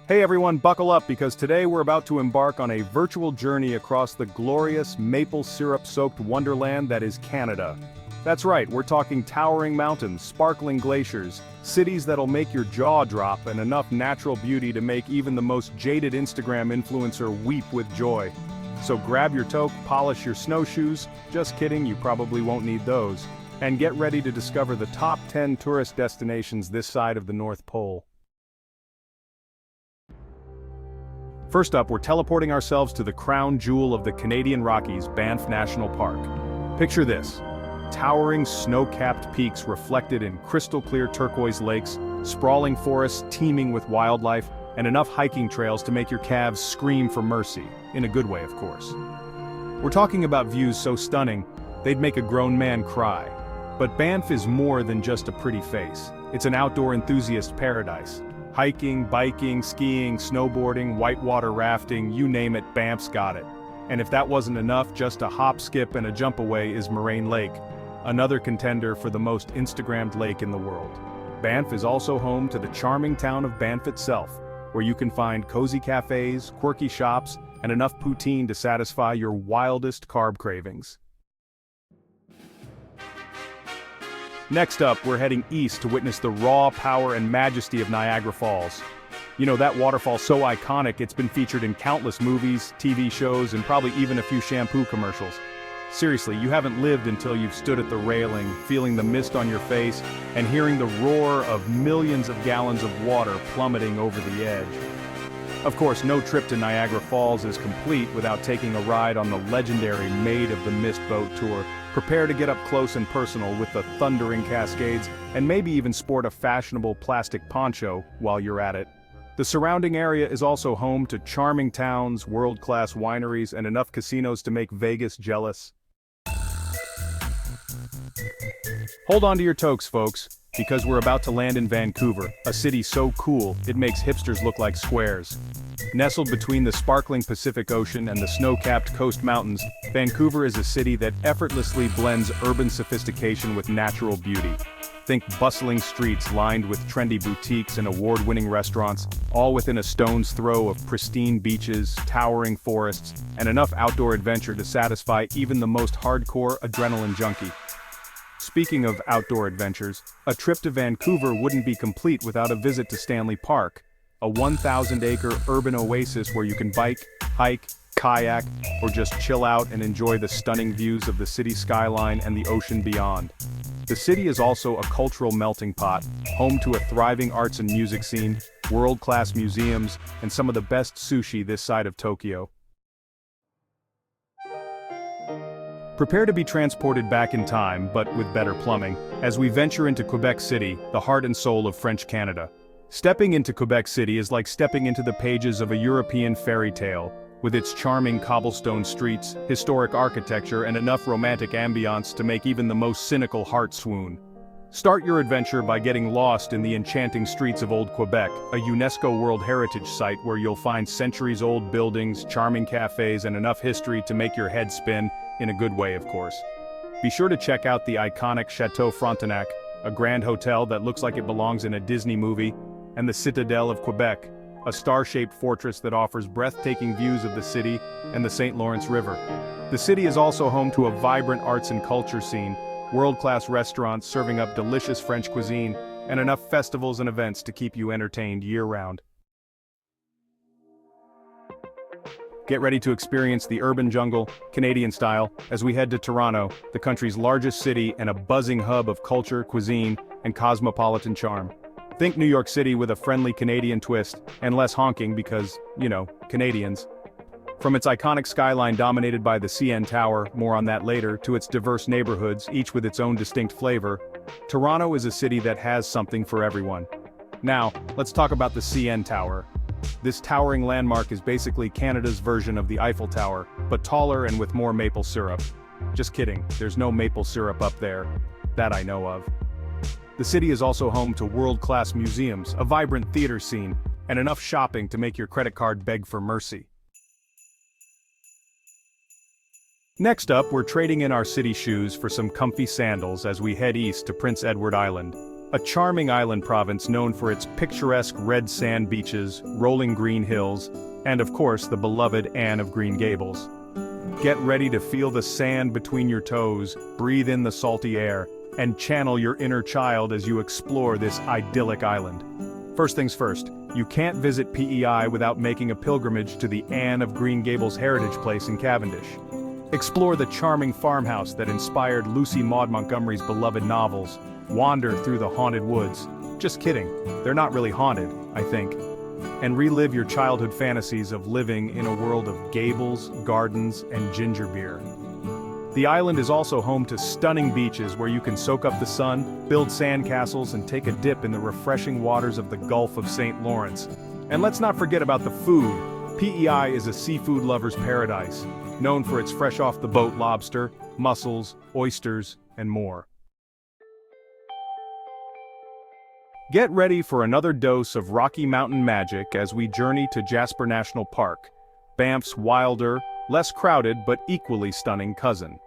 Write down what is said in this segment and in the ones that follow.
Hey everyone, buckle up because today we're about to embark on a virtual journey across the glorious maple syrup-soaked wonderland that is Canada. That's right, we're talking towering mountains, sparkling glaciers, cities that'll make your jaw drop, and enough natural beauty to make even the most jaded Instagram influencer weep with joy. So grab your toque, polish your snowshoes, just kidding, you probably won't need those, and get ready to discover the top 10 tourist destinations this side of the North Pole. First up, we're teleporting ourselves to the crown jewel of the Canadian Rockies, Banff National Park. Picture this: towering snow-capped peaks reflected in crystal-clear turquoise lakes, sprawling forests teeming with wildlife, and enough hiking trails to make your calves scream for mercy, in a good way of course. We're talking about views so stunning, they'd make a grown man cry. But Banff is more than just a pretty face. It's an outdoor enthusiast paradise. Hiking, biking, skiing, snowboarding, whitewater rafting, you name it, Banff's got it. And if that wasn't enough, just a hop, skip, and a jump away is Moraine Lake, another contender for the most Instagrammed lake in the world. Banff is also home to the charming town of Banff itself, where you can find cozy cafes, quirky shops, and enough poutine to satisfy your wildest carb cravings. Next up, we're heading east to witness the raw power and majesty of Niagara Falls. You know, that waterfall so iconic it's been featured in countless movies, TV shows, and probably even a few shampoo commercials. Seriously, you haven't lived until you've stood at the railing, feeling the mist on your face, and hearing the roar of millions of gallons of water plummeting over the edge. Of course, no trip to Niagara Falls is complete without taking a ride on the legendary Maid of the Mist boat tour. Prepare to get up close and personal with the thundering cascades, and maybe even sport a fashionable plastic poncho while you're at it. The surrounding area is also home to charming towns, world-class wineries, and enough casinos to make Vegas jealous. Hold on to your toques, folks, because we're about to land in Vancouver, a city so cool it makes hipsters look like squares. Nestled between the sparkling Pacific Ocean and the snow-capped coast mountains, Vancouver is a city that effortlessly blends urban sophistication with natural beauty. Think bustling streets lined with trendy boutiques and award-winning restaurants, all within a stone's throw of pristine beaches, towering forests, and enough outdoor adventure to satisfy even the most hardcore adrenaline junkie. Speaking of outdoor adventures, a trip to Vancouver wouldn't be complete without a visit to Stanley Park, a 1,000-acre urban oasis where you can bike, hike, kayak, or just chill out and enjoy the stunning views of the city skyline and the ocean beyond. The city is also a cultural melting pot, home to a thriving arts and music scene, world-class museums, and some of the best sushi this side of Tokyo. Prepare to be transported back in time, but with better plumbing, as we venture into Quebec City, the heart and soul of French Canada. Stepping into Quebec City is like stepping into the pages of a European fairy tale, with its charming cobblestone streets, historic architecture, and enough romantic ambiance to make even the most cynical heart swoon. Start your adventure by getting lost in the enchanting streets of Old Quebec, a UNESCO World Heritage Site where you'll find centuries-old buildings, charming cafes, and enough history to make your head spin, in a good way of course. Be sure to check out the iconic Chateau Frontenac, a grand hotel that looks like it belongs in a Disney movie, and the Citadelle of Quebec, a star-shaped fortress that offers breathtaking views of the city and the St. Lawrence River. The city is also home to a vibrant arts and culture scene, world-class restaurants serving up delicious French cuisine, and enough festivals and events to keep you entertained year-round. Get ready to experience the urban jungle, Canadian style, as we head to Toronto, the country's largest city and a buzzing hub of culture, cuisine, and cosmopolitan charm. Think New York City with a friendly Canadian twist, and less honking because, you know, Canadians. From its iconic skyline dominated by the CN Tower, more on that later, to its diverse neighborhoods, each with its own distinct flavor, Toronto is a city that has something for everyone. Now, let's talk about the CN Tower. This towering landmark is basically Canada's version of the Eiffel Tower, but taller and with more maple syrup. Just kidding, there's no maple syrup up there, that I know of. The city is also home to world-class museums, a vibrant theater scene, and enough shopping to make your credit card beg for mercy. Next up, we're trading in our city shoes for some comfy sandals as we head east to Prince Edward Island. A charming island province known for its picturesque red sand beaches, rolling green hills, and of course the beloved Anne of Green Gables. Get ready to feel the sand between your toes, breathe in the salty air, and channel your inner child as you explore this idyllic island. First things first, you can't visit PEI without making a pilgrimage to the Anne of Green Gables Heritage Place in Cavendish. Explore the charming farmhouse that inspired Lucy Maud Montgomery's beloved novels. Wander through the haunted woods. Just kidding, they're not really haunted, I think. And relive your childhood fantasies of living in a world of gables, gardens, and ginger beer. The island is also home to stunning beaches where you can soak up the sun, build sandcastles, and take a dip in the refreshing waters of the Gulf of St. Lawrence. And let's not forget about the food. PEI is a seafood lover's paradise, known for its fresh-off-the-boat lobster, mussels, oysters, and more. Get ready for another dose of Rocky Mountain magic as we journey to Jasper National Park, Banff's wilder, less crowded but equally stunning cousin.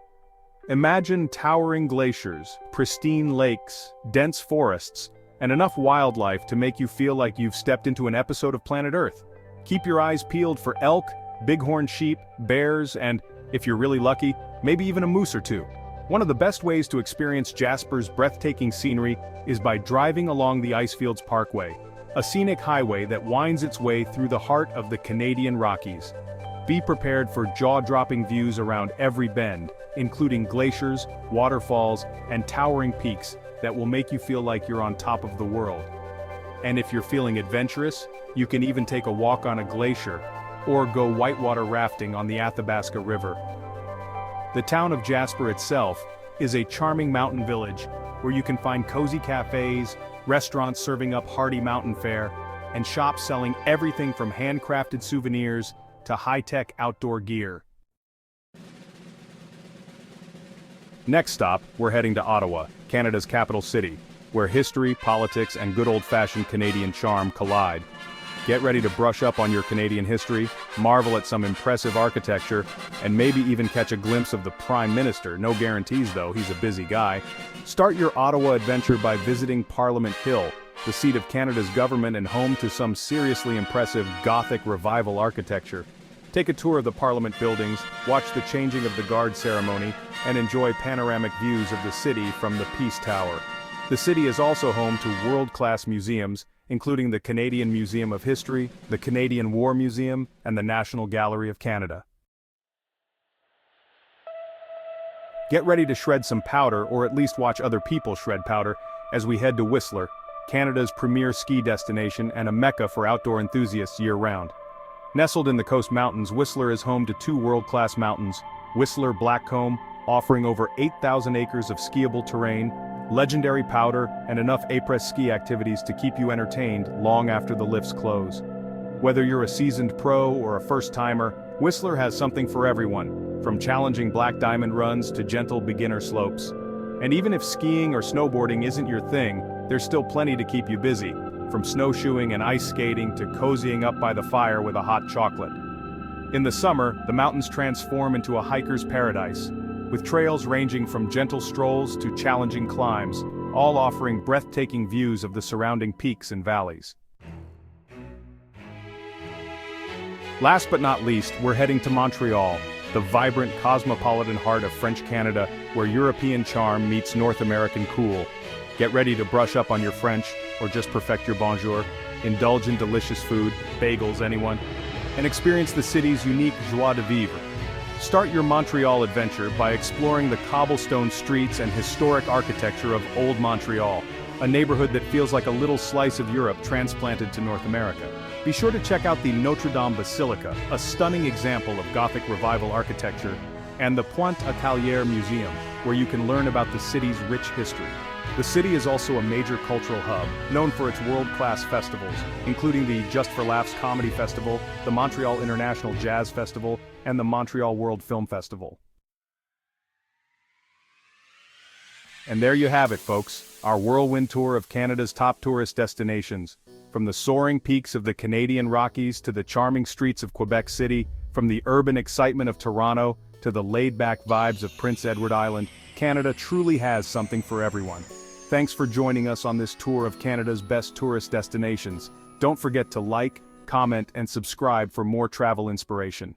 Imagine towering glaciers, pristine lakes, dense forests, and enough wildlife to make you feel like you've stepped into an episode of Planet Earth. Keep your eyes peeled for elk, bighorn sheep, bears, and, if you're really lucky, maybe even a moose or two. One of the best ways to experience Jasper's breathtaking scenery is by driving along the Icefields Parkway, a scenic highway that winds its way through the heart of the Canadian Rockies. Be prepared for jaw-dropping views around every bend, including glaciers, waterfalls, and towering peaks that will make you feel like you're on top of the world. And if you're feeling adventurous, you can even take a walk on a glacier, or go whitewater rafting on the Athabasca River. The town of Jasper itself is a charming mountain village where you can find cozy cafes, restaurants serving up hearty mountain fare, and shops selling everything from handcrafted souvenirs to high-tech outdoor gear. Next stop, we're heading to Ottawa, Canada's capital city, where history, politics, and good old-fashioned Canadian charm collide. Get ready to brush up on your Canadian history, marvel at some impressive architecture, and maybe even catch a glimpse of the Prime Minister. No guarantees though, he's a busy guy. Start your Ottawa adventure by visiting Parliament Hill, the seat of Canada's government and home to some seriously impressive Gothic revival architecture. Take a tour of the Parliament buildings, watch the changing of the guard ceremony, and enjoy panoramic views of the city from the Peace Tower. The city is also home to world-class museums, including the Canadian Museum of History, the Canadian War Museum, and the National Gallery of Canada. Get ready to shred some powder, or at least watch other people shred powder, as we head to Whistler, Canada's premier ski destination and a mecca for outdoor enthusiasts year-round. Nestled in the Coast Mountains, Whistler is home to two world-class mountains, Whistler Blackcomb, offering over 8,000 acres of skiable terrain, legendary powder, and enough après ski activities to keep you entertained long after the lifts close. Whether you're a seasoned pro or a first-timer, Whistler has something for everyone, from challenging black diamond runs to gentle beginner slopes. And even if skiing or snowboarding isn't your thing, there's still plenty to keep you busy, from snowshoeing and ice skating to cozying up by the fire with a hot chocolate. In the summer, the mountains transform into a hiker's paradise, with trails ranging from gentle strolls to challenging climbs, all offering breathtaking views of the surrounding peaks and valleys. Last but not least, we're heading to Montreal, the vibrant cosmopolitan heart of French Canada, where European charm meets North American cool. Get ready to brush up on your French, or just perfect your bonjour, indulge in delicious food, bagels anyone, and experience the city's unique joie de vivre. Start your Montreal adventure by exploring the cobblestone streets and historic architecture of Old Montreal, a neighborhood that feels like a little slice of Europe transplanted to North America. Be sure to check out the Notre Dame Basilica, a stunning example of Gothic revival architecture, and the Pointe-à-Callière Museum, where you can learn about the city's rich history. The city is also a major cultural hub, known for its world-class festivals, including the Just for Laughs Comedy Festival, the Montreal International Jazz Festival, and the Montreal World Film Festival. And there you have it, folks, our whirlwind tour of Canada's top tourist destinations. From the soaring peaks of the Canadian Rockies to the charming streets of Quebec City, from the urban excitement of Toronto to the laid-back vibes of Prince Edward Island, Canada truly has something for everyone. Thanks for joining us on this tour of Canada's best tourist destinations. Don't forget to like, comment, and subscribe for more travel inspiration.